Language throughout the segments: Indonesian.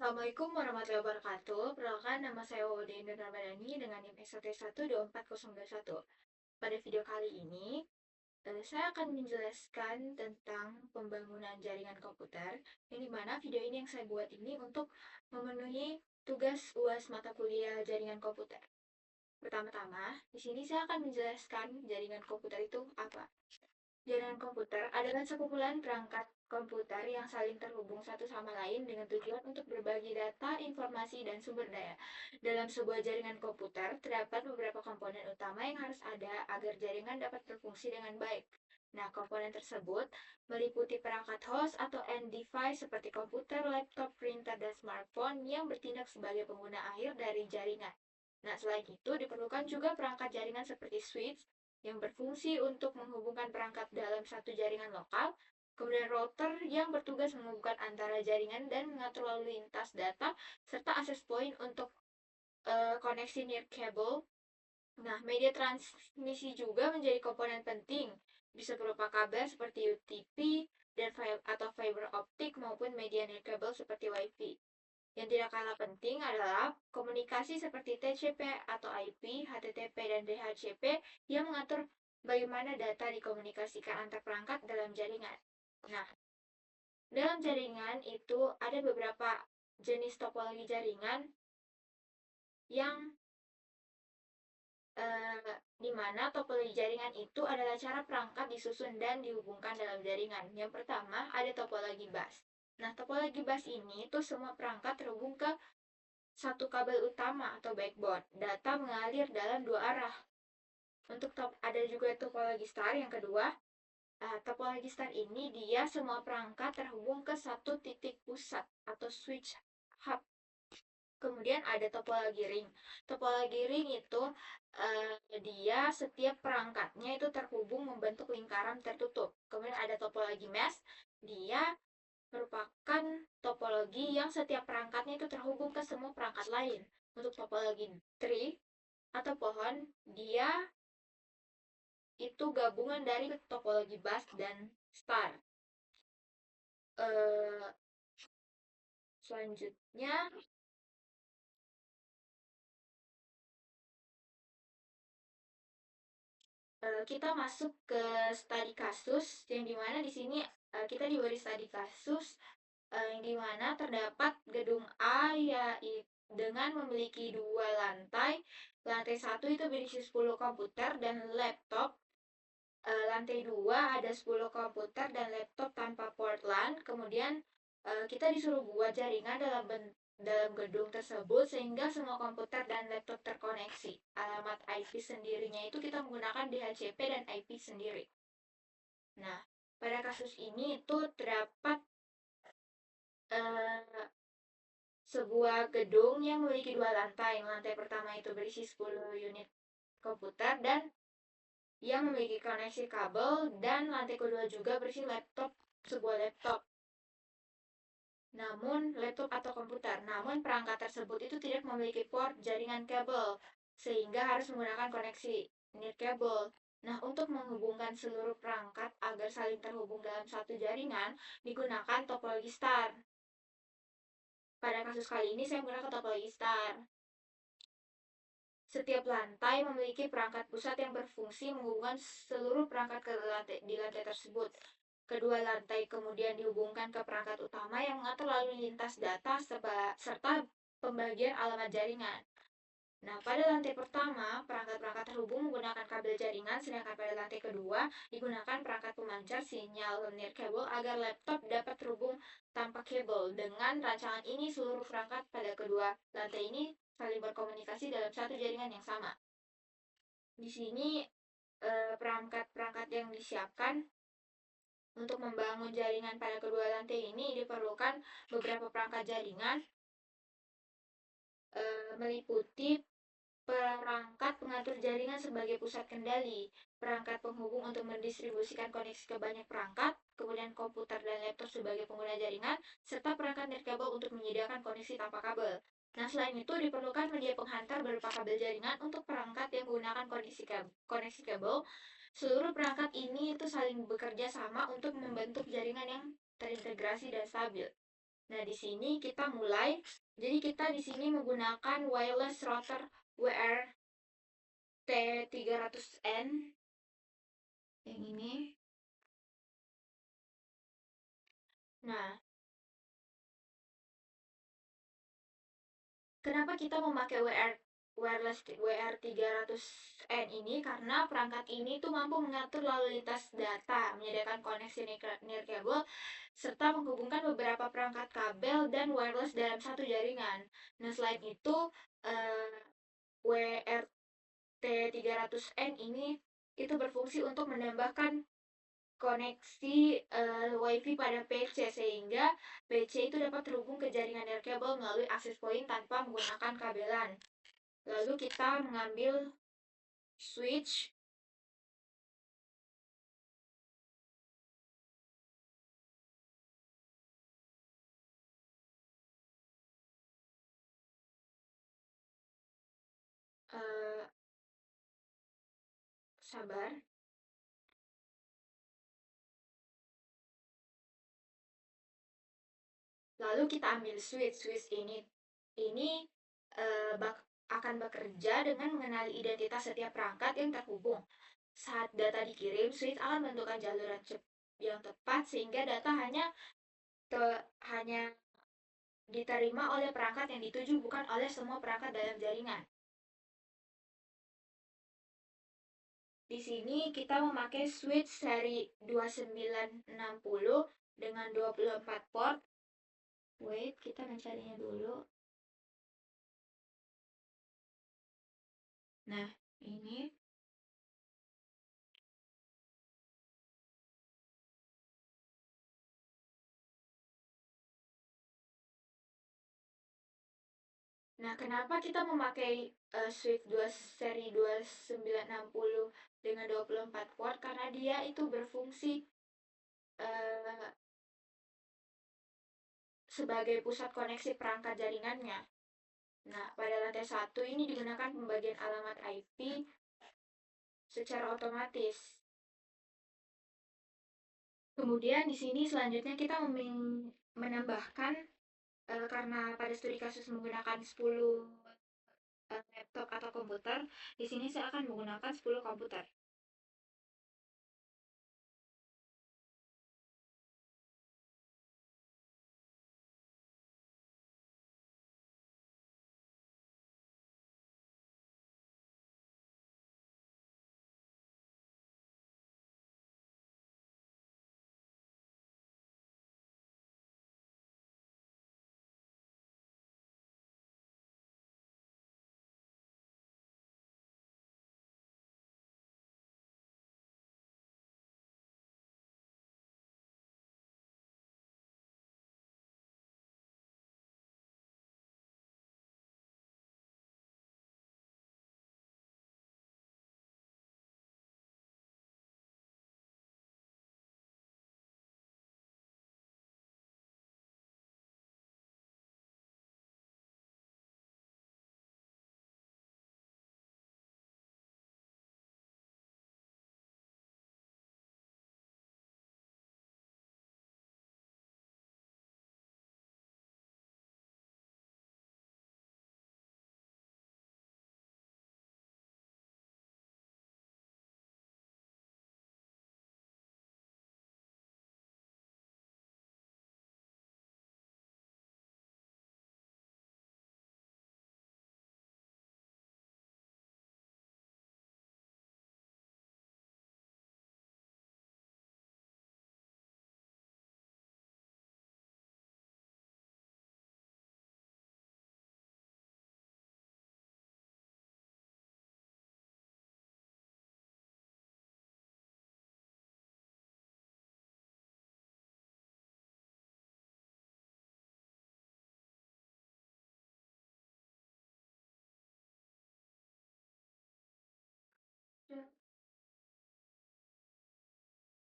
Assalamualaikum warahmatullahi wabarakatuh. Perkenalkan, nama saya Wawude Indra Ramadhani dengan NIM ST12401. Pada video kali ini, saya akan menjelaskan tentang pembangunan jaringan komputer, yang dimana video ini yang saya buat ini untuk memenuhi tugas UAS mata kuliah jaringan komputer. Pertama-tama, di sini saya akan menjelaskan jaringan komputer itu apa. Jaringan komputer adalah sekumpulan perangkat komputer yang saling terhubung satu sama lain dengan tujuan untuk berbagi data, informasi, dan sumber daya. Dalam sebuah jaringan komputer, terdapat beberapa komponen utama yang harus ada agar jaringan dapat berfungsi dengan baik. Nah, komponen tersebut meliputi perangkat host atau end device seperti komputer, laptop, printer, dan smartphone yang bertindak sebagai pengguna akhir dari jaringan. Nah, selain itu diperlukan juga perangkat jaringan seperti switch, yang berfungsi untuk menghubungkan perangkat dalam satu jaringan lokal, kemudian router yang bertugas menghubungkan antara jaringan dan mengatur lalu lintas data, serta access point untuk koneksi near cable. Nah, media transmisi juga menjadi komponen penting, bisa berupa kabel seperti UTP dan atau fiber optik maupun media near cable seperti WiFi. Yang tidak kalah penting adalah komunikasi seperti TCP atau IP, HTTP, dan DHCP yang mengatur bagaimana data dikomunikasikan antar perangkat dalam jaringan. Nah, dalam jaringan itu ada beberapa jenis topologi jaringan yang di mana topologi jaringan itu adalah cara perangkat disusun dan dihubungkan dalam jaringan. Yang pertama ada topologi bus. Nah, topologi bus ini tuh semua perangkat terhubung ke satu kabel utama atau backbone. Data mengalir dalam dua arah. Untuk ada juga topologi star yang kedua. Topologi star ini dia semua perangkat terhubung ke satu titik pusat atau switch hub. Kemudian ada topologi ring. Topologi ring itu dia setiap perangkatnya itu terhubung membentuk lingkaran tertutup. Kemudian ada topologi mesh. Dia merupakan topologi yang setiap perangkatnya itu terhubung ke semua perangkat lain. Untuk topologi tree atau pohon, dia itu gabungan dari topologi bus dan star. Selanjutnya kita masuk ke studi kasus, yang dimana di sini kita diberi studi kasus yang dimana terdapat gedung A ya dengan memiliki dua lantai. Lantai satu itu berisi 10 komputer dan laptop. Lantai 2 ada 10 komputer dan laptop tanpa port LAN. Kemudian kita disuruh buat jaringan dalam gedung tersebut sehingga semua komputer dan laptop terkoneksi. Alamat IP sendirinya itu kita menggunakan DHCP dan IP sendiri. Nah, pada kasus ini itu terdapat sebuah gedung yang memiliki dua lantai. Lantai pertama itu berisi 10 unit komputer dan yang memiliki koneksi kabel, dan lantai kedua juga berisi sebuah laptop. Namun perangkat tersebut itu tidak memiliki port jaringan kabel, sehingga harus menggunakan koneksi near cable. Nah, untuk menghubungkan seluruh perangkat agar saling terhubung dalam satu jaringan, digunakan topologi star. Pada kasus kali ini saya menggunakan topologi star. Setiap lantai memiliki perangkat pusat yang berfungsi menghubungkan seluruh perangkat di lantai tersebut. Kedua lantai kemudian dihubungkan ke perangkat utama yang mengatur lalu lintas data serta pembagian alamat jaringan. Nah, pada lantai pertama, perangkat-perangkat terhubung menggunakan kabel jaringan, sedangkan pada lantai kedua digunakan perangkat pemancar sinyal near cable agar laptop dapat terhubung tanpa kabel. Dengan rancangan ini, seluruh perangkat pada kedua lantai ini saling berkomunikasi dalam satu jaringan yang sama. Di sini perangkat-perangkat yang disiapkan untuk membangun jaringan pada kedua lantai ini diperlukan beberapa perangkat jaringan, meliputi perangkat pengatur jaringan sebagai pusat kendali, perangkat penghubung untuk mendistribusikan koneksi ke banyak perangkat, kemudian komputer dan laptop sebagai pengguna jaringan, serta perangkat nirkabel untuk menyediakan koneksi tanpa kabel. Nah, selain itu diperlukan media penghantar berupa kabel jaringan untuk perangkat yang menggunakan koneksi kabel. Seluruh perangkat ini itu saling bekerja sama untuk membentuk jaringan yang terintegrasi dan stabil. Nah, di sini kita mulai. Jadi kita di sini menggunakan wireless router WRT300N yang ini. Nah, kenapa kita memakai wireless WR300N ini? Karena perangkat ini tuh mampu mengatur lalu lintas data, menyediakan koneksi nirkabel, serta menghubungkan beberapa perangkat kabel dan wireless dalam satu jaringan. Nah, selain itu, WRT300N ini itu berfungsi untuk menambahkan koneksi WiFi pada PC sehingga PC itu dapat terhubung ke jaringan nirkabel melalui access point tanpa menggunakan kabelan. Lalu kita mengambil switch. eh, Sabar. Lalu kita ambil switch ini. Ini akan bekerja dengan mengenali identitas setiap perangkat yang terhubung. Saat data dikirim, switch akan menentukan jalur yang tepat sehingga data hanya diterima oleh perangkat yang dituju, bukan oleh semua perangkat dalam jaringan. Di sini kita memakai switch seri 2960 dengan 24 port. Wait, kita mencarinya dulu. Nah, ini. Nah, kenapa kita memakai switch seri 2960 dengan 24 port? Karena dia itu berfungsi uh, sebagai pusat koneksi perangkat jaringannya. Nah, pada lantai 1 ini digunakan pembagian alamat IP secara otomatis. Kemudian di sini selanjutnya kita menambahkan karena pada studi kasus menggunakan 10 laptop atau komputer, di sini saya akan menggunakan 10 komputer.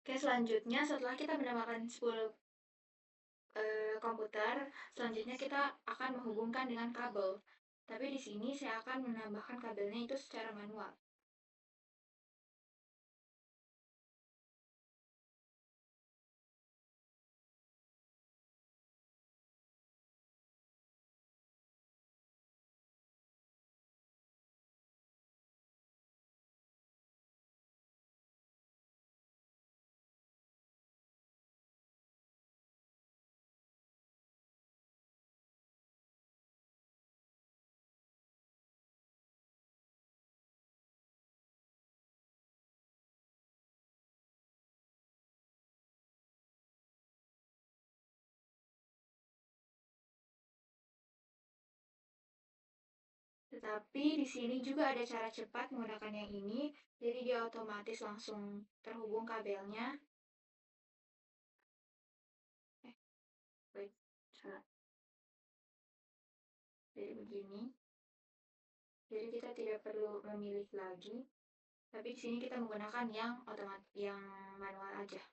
Oke, selanjutnya setelah kita menambahkan 10 komputer, selanjutnya kita akan menghubungkan dengan kabel. Tapi di sini saya akan menambahkan kabelnya itu secara manual. Tetapi di sini juga ada cara cepat menggunakan yang ini, jadi dia otomatis langsung terhubung kabelnya. Wait, salah. Jadi begini. Jadi kita tidak perlu memilih lagi, tapi di sini kita menggunakan yang otomatis, yang manual aja.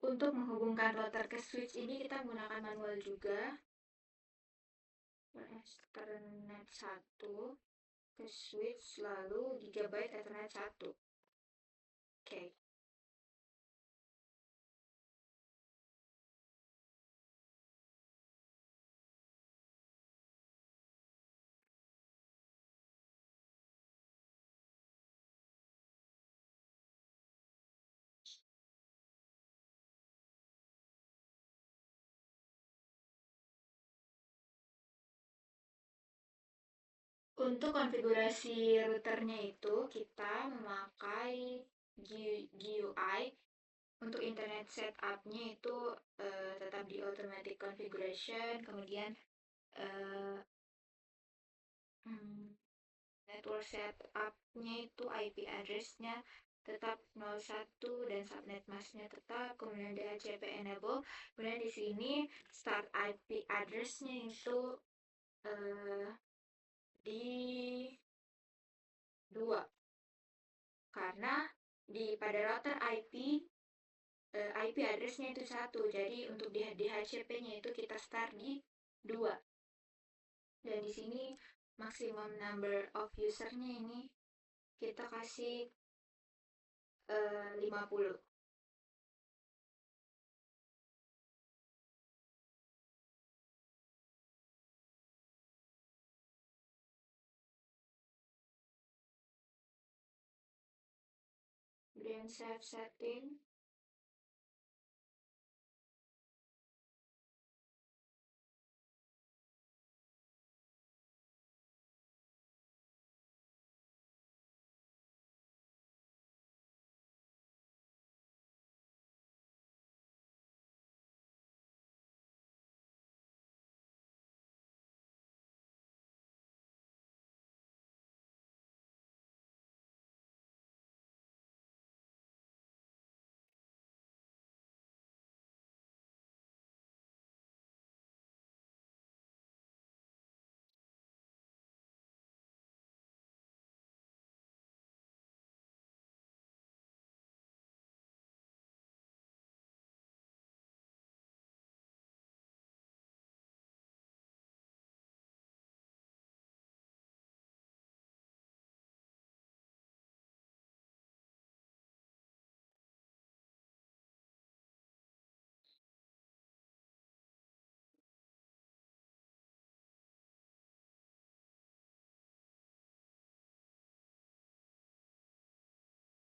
Untuk menghubungkan router ke switch ini kita menggunakan manual juga. Ethernet 1 ke switch, lalu gigabyte Ethernet 1. Oke. Untuk konfigurasi routernya itu kita memakai GUI. Untuk internet setup-nya itu tetap di automatic configuration, kemudian eh, network setup-nya itu IP address-nya tetap 01 dan subnet mask-nya tetap, kemudian DHCP enable. Kemudian di sini start IP address-nya itu di 2, karena pada router IP address-nya itu 1, jadi untuk di DHCP-nya itu kita start di 2. Dan di sini maximum number of user-nya ini kita kasih 50. Kemudian save setting.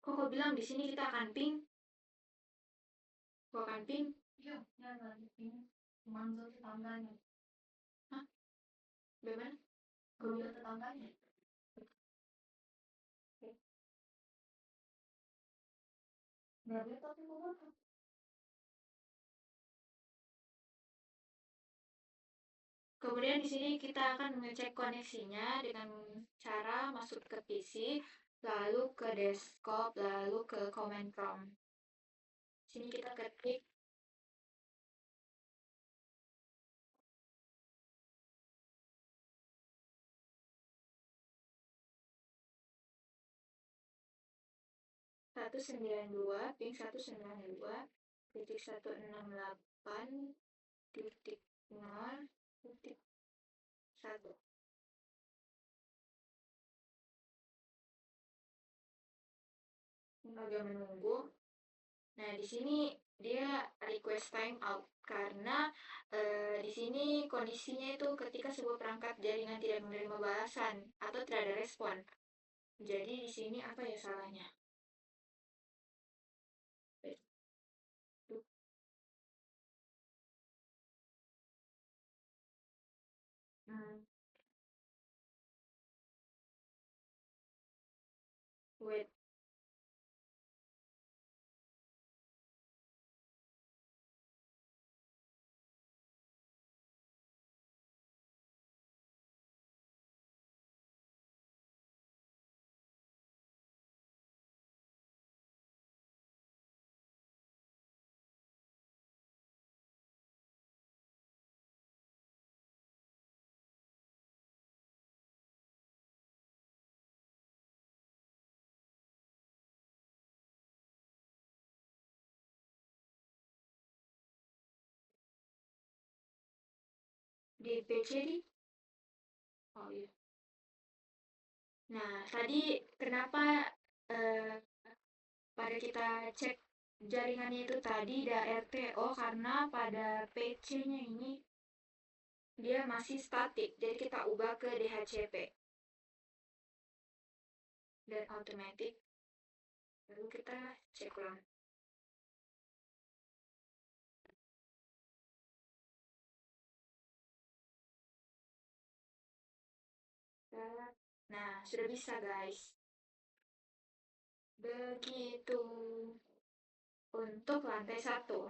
Kok kau bilang di sini kita akan ping? Kau akan ping? Iya, ya lagi ping. Manggil tetangganya. Hah? Bagaimana? Kau Manggil bilang? tetangganya. Berarti tapi mau apa? Kemudian di sini kita akan mengecek koneksinya dengan cara masuk ke PC, lalu ke desktop, lalu ke command prompt. Sini kita ketik satu sembilan dua ping 192.168.0.1. Agak menunggu. Nah, di sini dia request time out karena di sini kondisinya itu ketika sebuah perangkat jaringan tidak menerima balasan atau tidak ada respon. Jadi di sini apa ya salahnya? Hmm, wait. Di PC di? Oh iya. Nah, tadi kenapa eh, pada kita cek jaringannya itu tadi ada RTO karena pada PC-nya ini dia masih statik, jadi kita ubah ke DHCP dan automatic. Lalu kita cek ulang. Nah, sudah bisa guys. Begitu untuk lantai satu.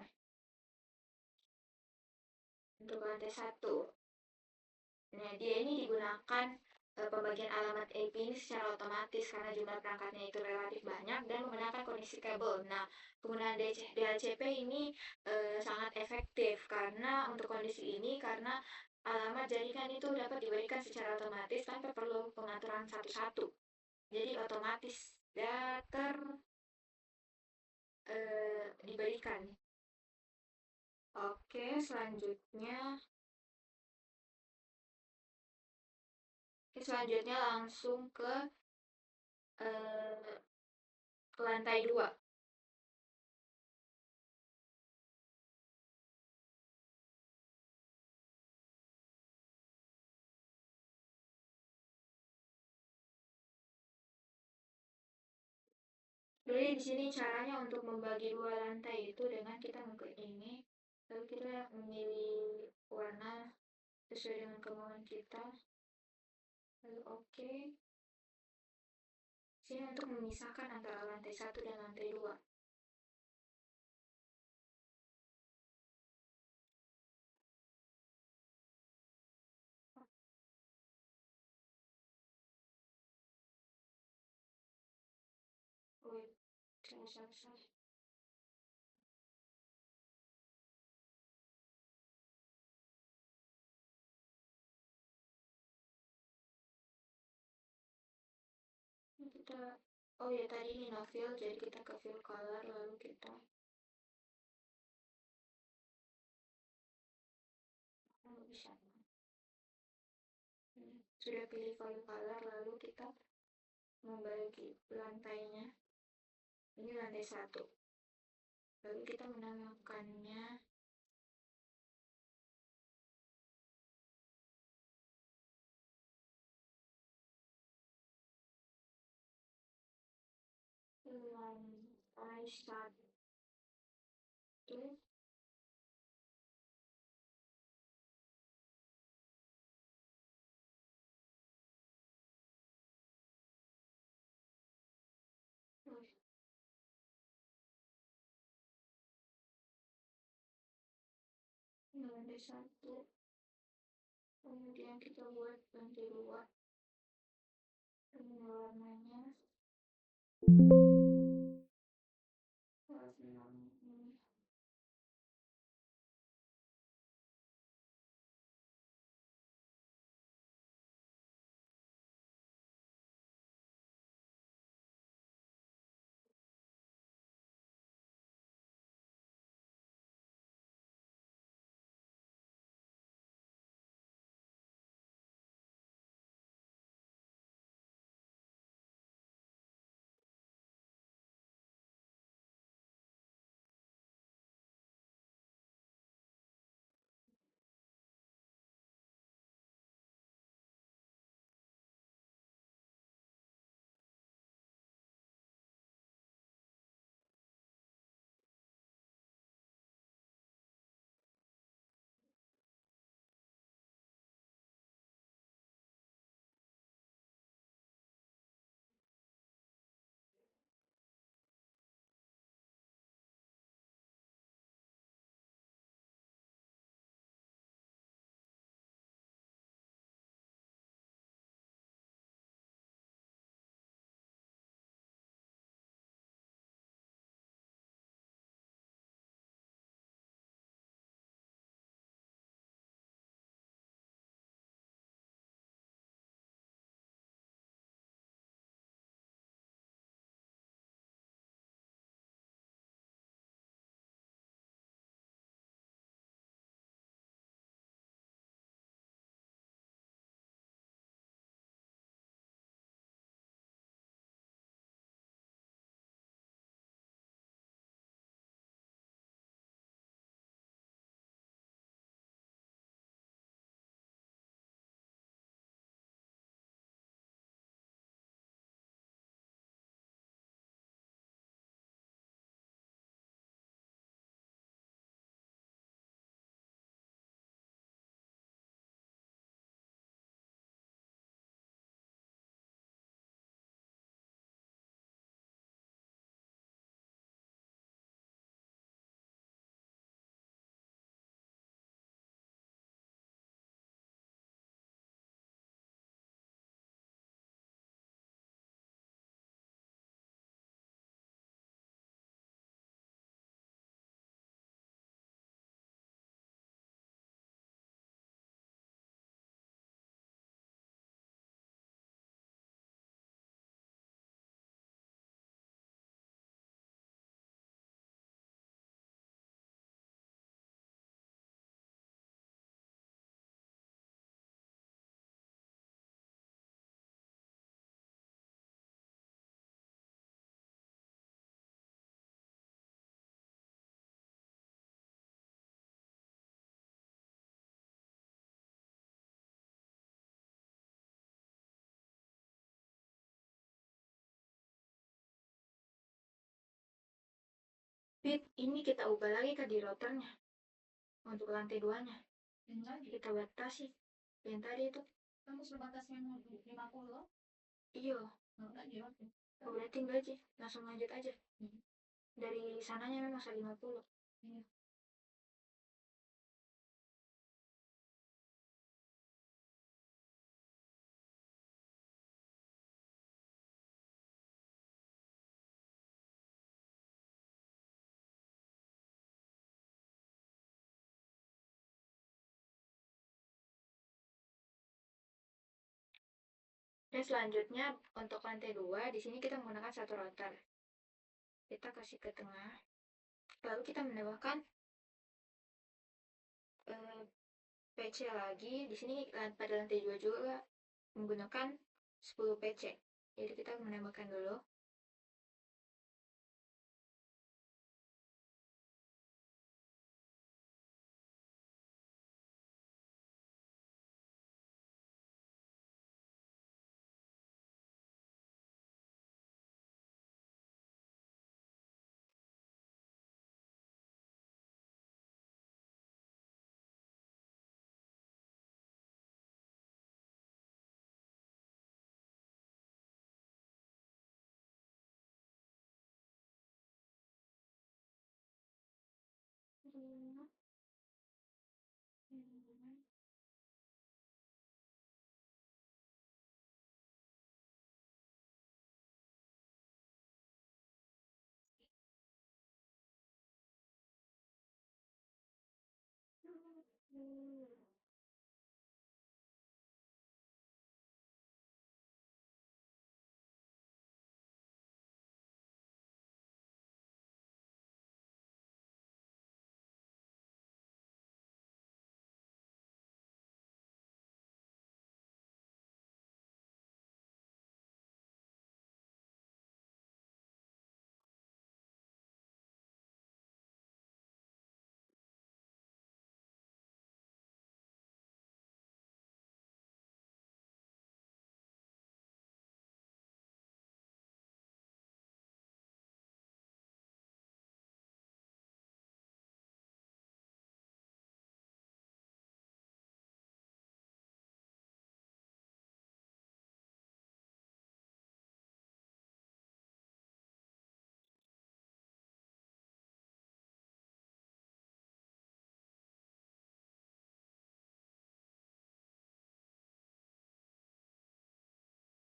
Untuk lantai satu. Nah, dia ini digunakan pembagian alamat IP ini secara otomatis karena jumlah perangkatnya itu relatif banyak dan menggunakan kondisi kabel. Nah, penggunaan DHCP ini sangat efektif karena untuk kondisi ini karena alamat jaringan itu dapat diberikan secara otomatis tanpa perlu pengaturan satu-satu. Jadi otomatis data diberikan. Oke, selanjutnya langsung ke lantai 2. Jadi di sini caranya untuk membagi dua lantai itu dengan kita mengklik ini, lalu kita memilih warna sesuai dengan kemauan kita, lalu oke. Sini untuk memisahkan antara lantai 1 dan lantai 2. Wait, salah. Kita, oh ya tadi ini no fill, jadi kita ke fill color, lalu kita bisa. Sudah pilih fill color, lalu kita membagi lantainya. Ini lantai 1. Lalu kita menamakannya satu ada satu, kemudian kita buat ganti dua, ini warnanya warna ini. Fit, ini kita ubah lagi ke di routernya untuk lantai duanya. Yang lagi Kita batasi yang tadi itu. kamu sudah batasnya 50. Iya, Lagi oke. udah tinggal aja, langsung lanjut aja. Hmm. Dari sananya memang 50. Iya. Dan selanjutnya untuk lantai 2 di sini kita menggunakan satu router. Kita kasih ke tengah. Lalu kita menambahkan PC lagi. Di sini pada lantai 2 juga menggunakan 10 PC. Jadi kita menambahkan dulu.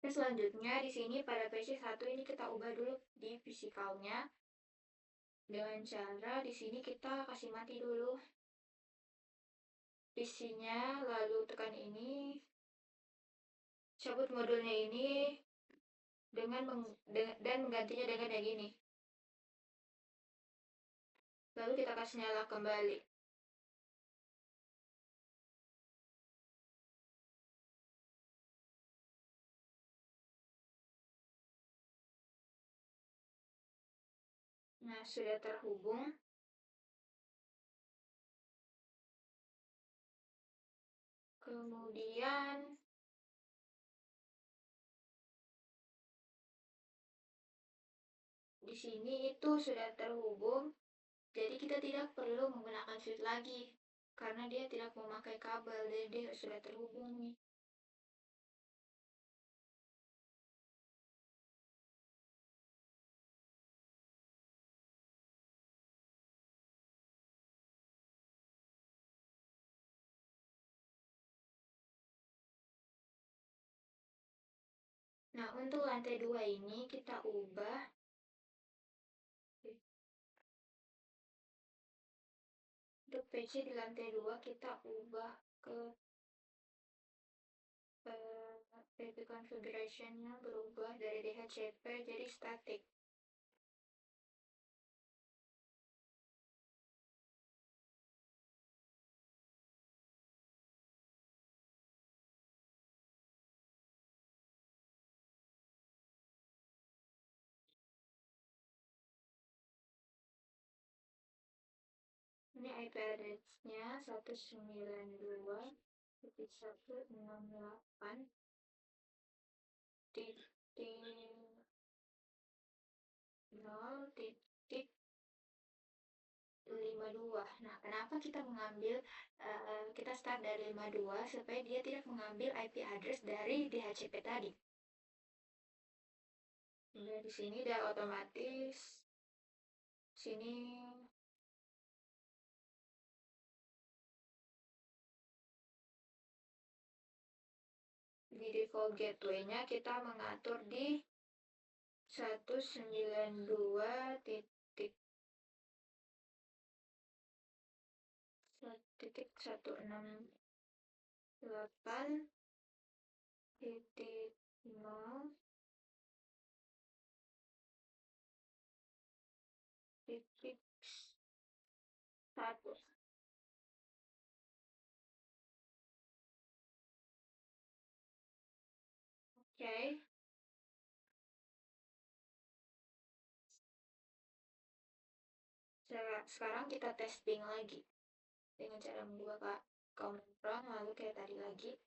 Terus selanjutnya di sini pada PC1 ini kita ubah dulu di physicalnya dengan cara di sini kita kasih mati dulu PC-nya, lalu tekan ini, cabut modulnya ini dan menggantinya dengan yang ini. Lalu kita kasih nyala kembali. Nah, sudah terhubung. Kemudian di sini itu sudah terhubung, jadi kita tidak perlu menggunakan switch lagi karena dia tidak memakai kabel, jadi dia sudah terhubung nih. Nah, untuk lantai 2 ini kita ubah. Untuk PC di lantai 2 kita ubah ke PP configuration-nya berubah dari DHCP jadi static. Ini IP address-nya 192.168 titik 0 titik 52. Nah, kenapa kita mengambil kita start dari 52 supaya dia tidak mengambil IP address dari DHCP tadi. Nah, di sini udah otomatis sini di default gateway-nya kita mengatur di 192 titik 168 titik 0 titik 1. Oke. Sekarang kita testing lagi dengan cara membuka command lalu kayak tadi lagi.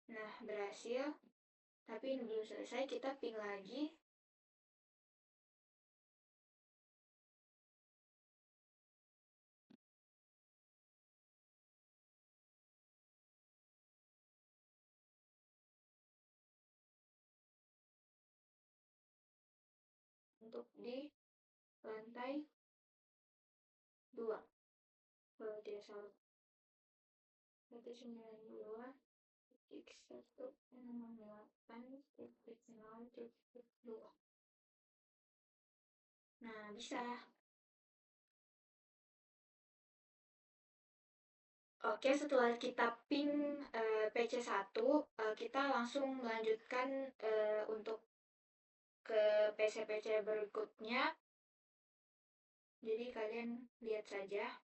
Nah, berhasil. Tapi belum selesai, kita ping lagi. Untuk di lantai 2 kalau tidak salah. 192 titik 168 titik 0 titik 2. Nah, bisa. Oke, setelah kita ping PC1, kita langsung melanjutkan untuk ke PC-PC berikutnya. Jadi kalian lihat saja.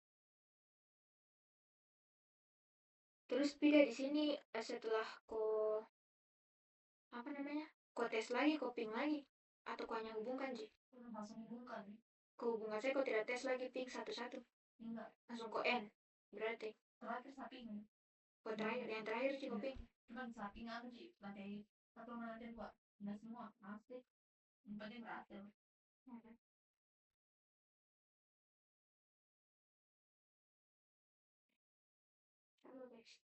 Terus beda di sini setelah apa namanya? Tes lagi, ping lagi, atau kau hanya hubungkan sih? Langsung hubungkan. Kau hubungkan saya, kau tidak tes lagi ping satu-satu. Enggak. Langsung N berarti. Terakhir samping. Terakhir, yang terakhir sih ping. Cuman samping aku sih lantai 1 sama lantai 2. Udah semua pasti. Yang penting berhasil. Halo guys.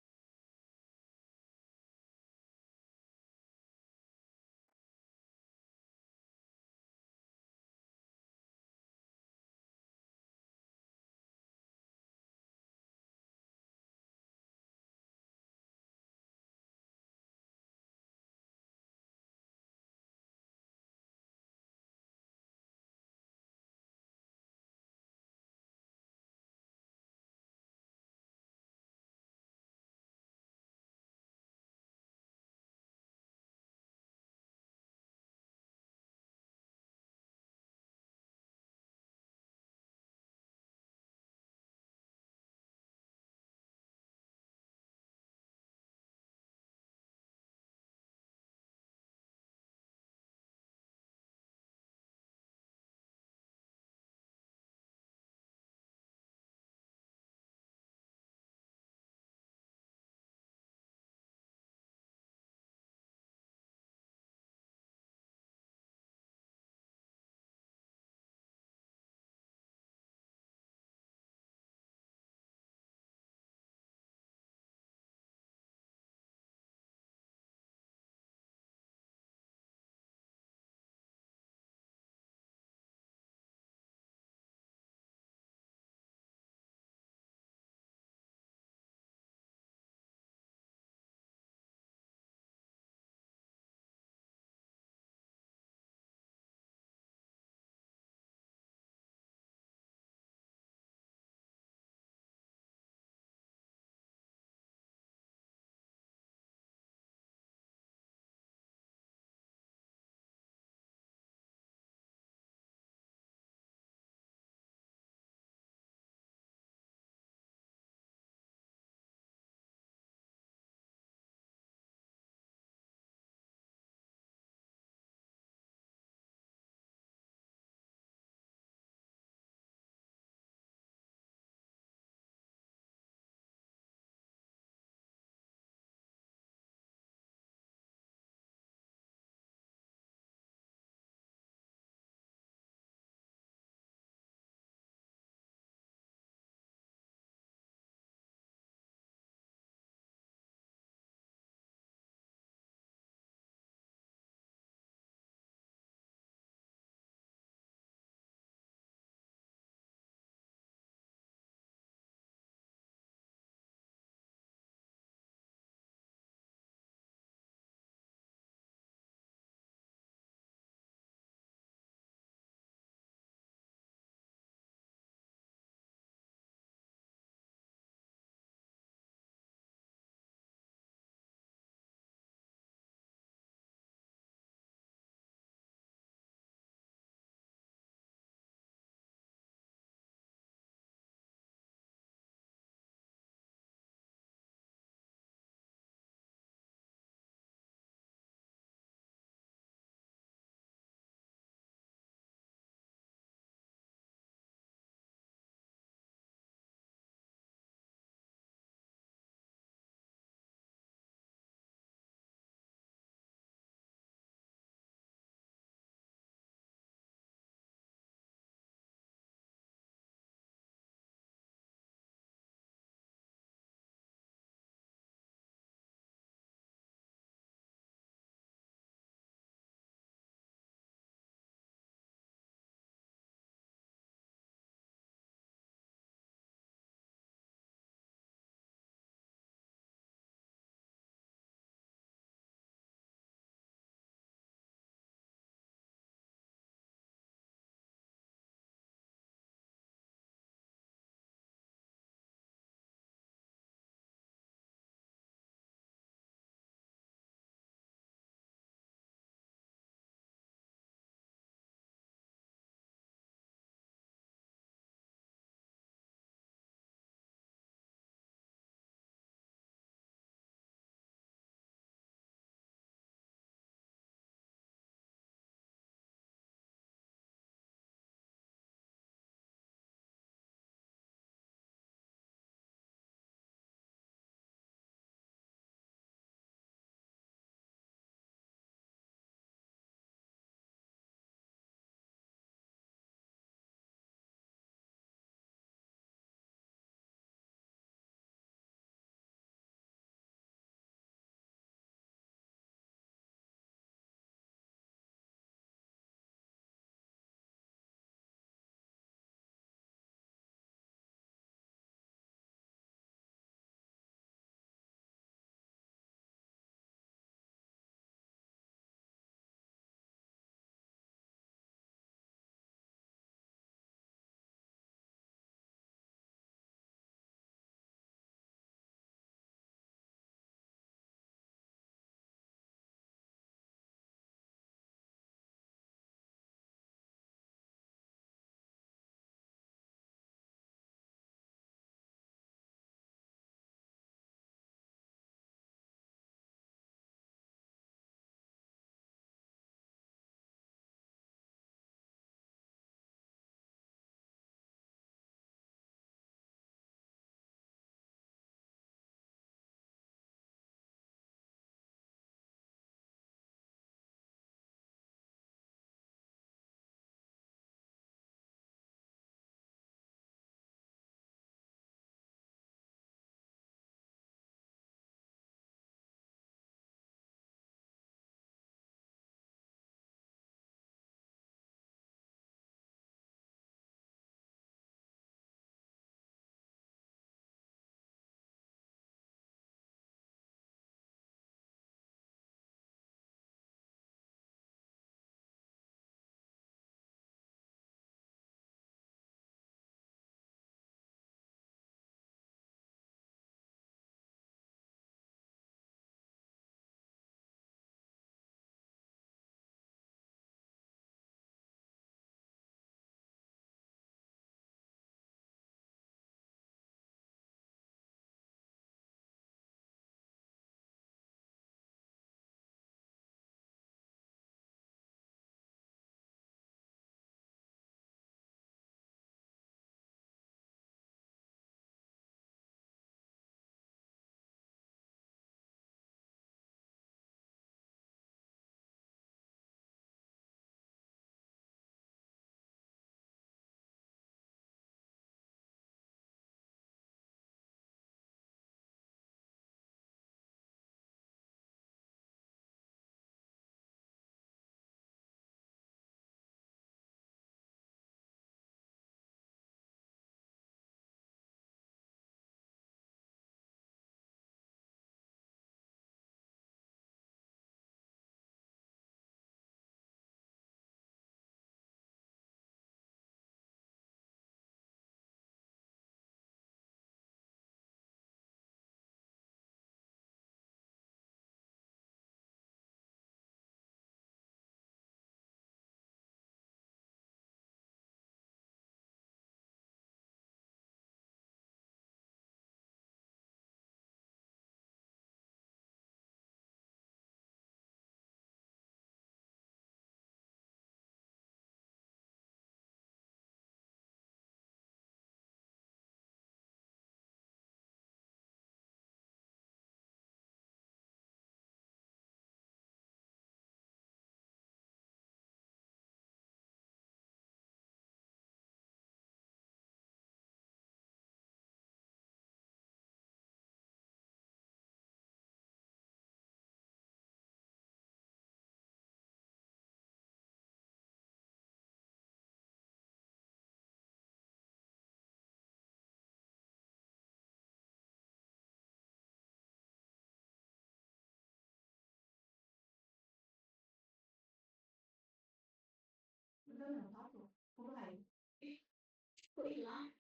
Kok hilang?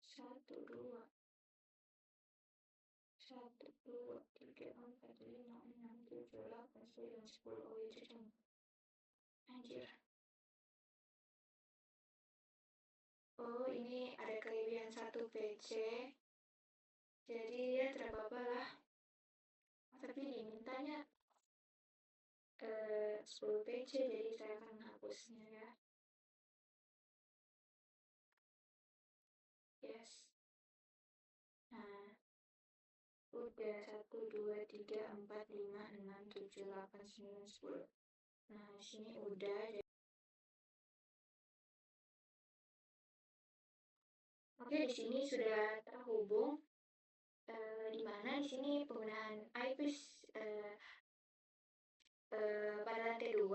Satu, dua. 1, 2, 3, 4, 5, 6, 7, 8, 9, 10. Oh, itu dong. Anjir. Oh, ini ada kelebihan 1 PC. Jadi ya tidak apa-apa lah. Tapi dimintanya 10 PC, jadi saya akan menghapusnya ya. Yes. Nah, udah 1, 2, 3, 4, 5, 6, 7, 8, 9, 10. Nah, sini udah. Oke, di sini sudah terhubung. Di mana di sini penggunaan eyepiece pada lantai 2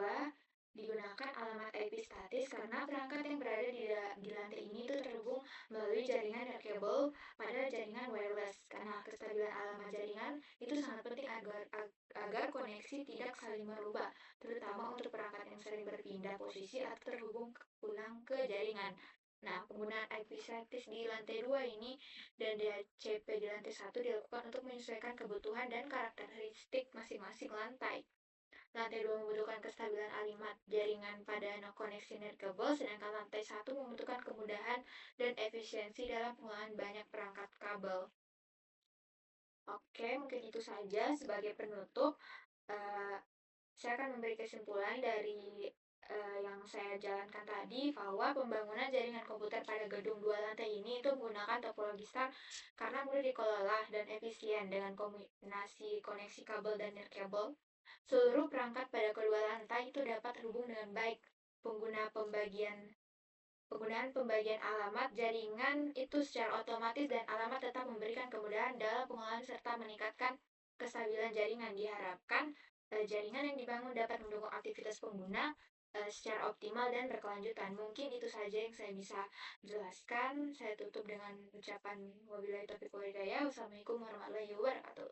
digunakan alamat IP statis karena perangkat yang berada di lantai ini itu terhubung melalui jaringan kabel pada jaringan wireless. Karena kestabilan alamat jaringan itu sangat penting agar koneksi tidak saling merubah, terutama untuk perangkat yang sering berpindah posisi atau terhubung ulang ke jaringan. Nah, penggunaan IP statis di lantai 2 ini dan DHCP di lantai 1 dilakukan untuk menyesuaikan kebutuhan dan karakteristik masing-masing lantai. Lantai 2 membutuhkan kestabilan alimat jaringan pada koneksi nirkabel, sedangkan lantai 1 membutuhkan kemudahan dan efisiensi dalam penggunaan banyak perangkat kabel. Oke, mungkin itu saja sebagai penutup. Saya akan memberi kesimpulan dari yang saya jalankan tadi bahwa pembangunan jaringan komputer pada gedung 2 lantai ini itu menggunakan topologi star karena mudah dikelola dan efisien dengan kombinasi koneksi kabel dan nirkabel. Seluruh perangkat pada kedua lantai itu dapat terhubung dengan baik. Penggunaan pembagian alamat jaringan itu secara otomatis dan alamat tetap memberikan kemudahan dalam pengelolaan serta meningkatkan kestabilan jaringan. Diharapkan jaringan yang dibangun dapat mendukung aktivitas pengguna secara optimal dan berkelanjutan. Mungkin itu saja yang saya bisa jelaskan. Saya tutup dengan ucapan wabillahi taufiq wal hidayah. Wassalamualaikum warahmatullahi wabarakatuh.